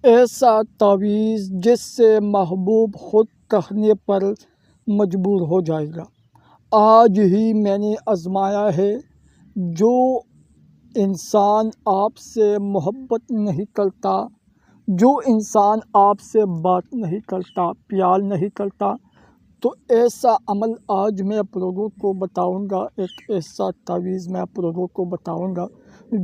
ایسا تعویذ جس سے محبوب خود کہنے پر مجبور ہو جائے گا۔ آج ہی میں نے آزمایا ہے، جو انسان آپ سے محبت نہیں کرتا، جو انسان آپ سے بات نہیں کرتا، پیار نہیں کرتا، تو ایسا عمل آج میں آپ لوگوں کو بتاؤں گا۔ ایک ایسا تعویذ میں آپ لوگوں کو بتاؤں گا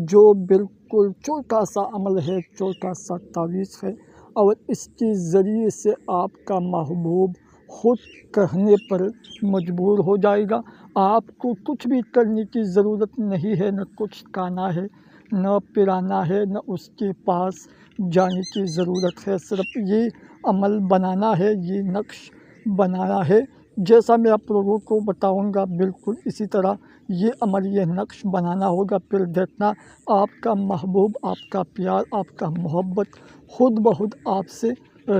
جو بالکل چھوٹا سا عمل ہے، چھوٹا سا تعویذ ہے، اور اس کے ذریعے سے آپ کا محبوب خود کہنے پر مجبور ہو جائے گا۔ آپ کو کچھ بھی کرنے کی ضرورت نہیں ہے، نہ کچھ کھانا ہے، نہ پلانا ہے، نہ اس کے پاس جانے کی ضرورت ہے۔ صرف یہ عمل بنانا ہے، یہ نقش بنانا ہے۔ جیسا میں آپ لوگوں کو بتاؤں گا بالکل اسی طرح یہ عمل، یہ نقش بنانا ہوگا۔ پھر دیکھنا آپ کا محبوب، آپ کا پیار، آپ کا محبت خود بخود آپ سے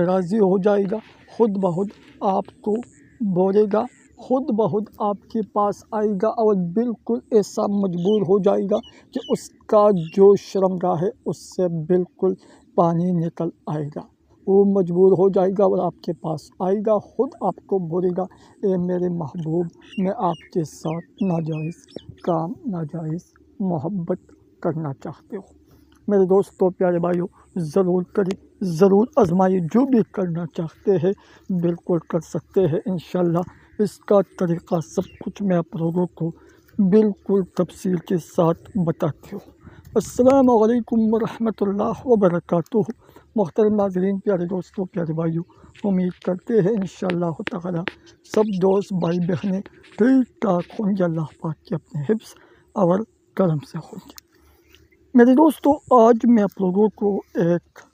راضی ہو جائے گا، خود بخود آپ کو بولے گا، خود بخود آپ کے پاس آئے گا، اور بالکل ایسا مجبور ہو جائے گا کہ اس کا جو شرمگاہ ہے اس سے بالکل پانی نکل آئے گا۔ وہ مجبور ہو جائے گا اور آپ کے پاس آئے گا، خود آپ کو بولے گا، اے میرے محبوب، میں آپ کے ساتھ ناجائز کام، ناجائز محبت کرنا چاہتے ہو۔ میرے دوستوں، پیارے بھائیوں، ضرور کریں، ضرور آزمائیں۔ جو بھی کرنا چاہتے ہیں بالکل کر سکتے ہیں انشاءاللہ۔ اس کا طریقہ سب کچھ میں آپ لوگوں کو بالکل تفصیل کے ساتھ بتاتی ہوں۔ السلام علیکم ورحمۃ اللہ وبرکاتہ۔ محترم ناظرین، پیارے دوستوں، پیارے بھائیوں، امید کرتے ہیں انشاءاللہ تعالی سب دوست بھائی بہنیں ٹھیک ٹھاک ہوں گے، اللہ پاک کے اپنے حفظ اور کرم سے ہوں گے۔ میرے دوستوں، آج میں آپ لوگوں کو ایک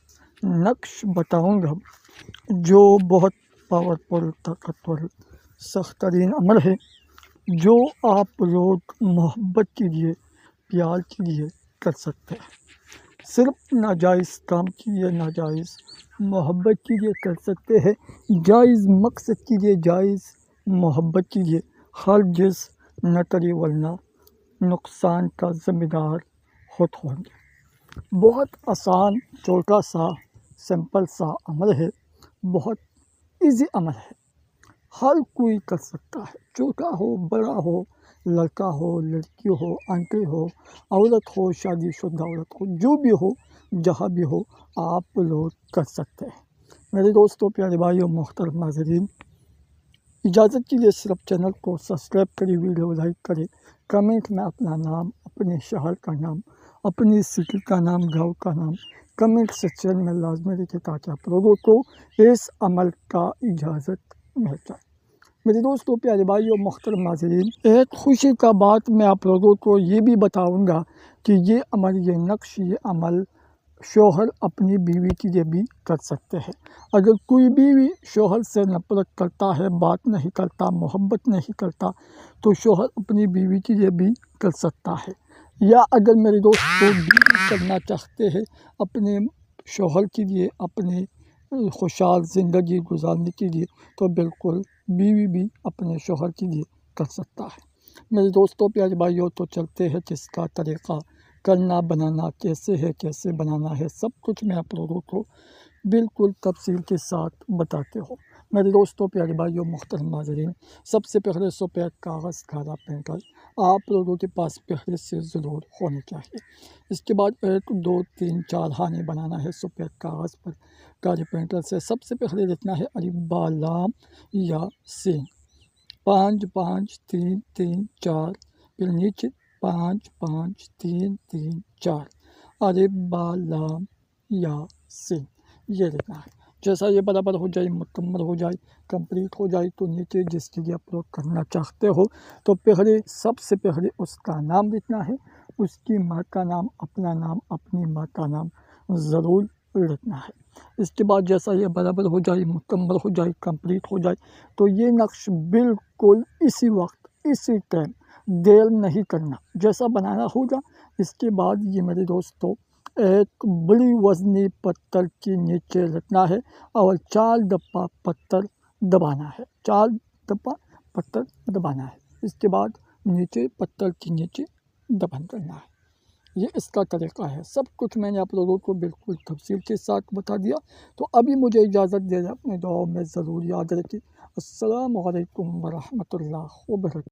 نقش بتاؤں گا جو بہت پاورفل، طاقتور، سخت ترین عمل ہے، جو آپ لوگ محبت کے لیے، پیار کے لیے کر سکتے ہیں۔ صرف ناجائز کام کے لیے، ناجائز محبت کے لیے کر سکتے ہیں، جائز مقصد کے لیے، جائز محبت کے لیے ہرگز نہ کریں، ورنہ نقصان کا ذمہ دار خود ہوں گے۔ بہت آسان، چھوٹا سا، سمپل سا عمل ہے، بہت ایزی عمل ہے، ہر کوئی کر سکتا ہے، چھوٹا ہو، بڑا ہو، لڑکا ہو، لڑکی ہو، آنٹی ہو، عورت ہو، شادی شدہ عورت ہو، جو بھی ہو، جہاں بھی ہو، آپ لوگ کر سکتے ہیں۔ میرے دوستوں، پیارے بھائیوں، محترم ناظرین، اجازت کے لیے صرف چینل کو سبسکرائب کریں، ویڈیو لائک کریں، کمنٹ میں اپنا نام، اپنے شہر کا نام، اپنی سٹی کا نام، گاؤں کا نام کمنٹ سیکشن میں لازمی لکھیں، تاکہ آپ لوگوں کو اس عمل کا اجازت مل جائے۔ میرے دوستوں، پیارے بھائیوں، محترم ناظرین، ایک خوشی کا بات میں آپ لوگوں کو یہ بھی بتاؤں گا کہ یہ عمل، یہ نقش، یہ عمل شوہر اپنی بیوی کے لیے بھی کر سکتے ہیں۔ اگر کوئی بیوی شوہر سے نفرت کرتا ہے، بات نہیں کرتا، محبت نہیں کرتا، تو شوہر اپنی بیوی کے لیے بھی کر سکتا ہے۔ یا اگر میرے دوست بیوی کرنا چاہتے ہیں اپنے شوہر کے لیے، اپنے خوشحال زندگی گزارنے کے لیے، تو بالکل بیوی بھی اپنے شوہر کے لیے کر سکتا ہے۔ میرے دوستوں، پیارے بھائیوں، تو چلتے ہیں کہ اس کا طریقہ کرنا، بنانا کیسے ہے، کیسے بنانا ہے، سب کچھ میں آپ لوگوں کو بالکل تفصیل کے ساتھ بتاتے ہوں۔ میرے دوستوں، پیارے بھائیوں، محترم ناظرین، سب سے پہلے سفید کاغذ، کالا پینٹر آپ لوگوں کے پاس پہلے سے ضرور ہونے چاہیے۔ اس کے بعد 1 2 3 4 خانے بنانا ہے سفید کاغذ پر کالے پینٹر سے۔ سب سے پہلے لکھنا ہے الف با لام یا سین، 5 5 3 3 4، پھر نیچے 5 5 3 3 4، الف با لام یا سین، یہ لکھنا ہے۔ جیسا یہ برابر ہو جائے، مکمل ہو جائے، کمپلیٹ ہو جائے، تو نیچے جس کے لیے آپ لوگ کرنا چاہتے ہو، تو پہلے سب سے پہلے اس کا نام لکھنا ہے، اس کی ماں کا نام، اپنا نام، اپنی ماں کا نام ضرور لکھنا ہے۔ اس کے بعد جیسا یہ برابر ہو جائے، مکمل ہو جائے، کمپلیٹ ہو جائے، تو یہ نقش بالکل اسی وقت، اسی ٹائم، دیر نہیں کرنا، جیسا بنانا ہوگا۔ اس کے بعد یہ میرے دوستوں ایک بڑی وزنی پتھر کے نیچے رکھنا ہے اور 4 دفعہ پتھر دبانا ہے، 4 دفعہ پتھر دبانا ہے۔ اس کے بعد نیچے پتھر کے نیچے دفن کرنا ہے۔ یہ اس کا طریقہ ہے۔ سب کچھ میں نے آپ لوگوں کو بالکل تفصیل کے ساتھ بتا دیا۔ تو ابھی مجھے اجازت دے دیں، اپنے دعاؤں میں ضرور یاد رکھیں۔ السلام علیکم ورحمۃ اللہ وبرکاتہ۔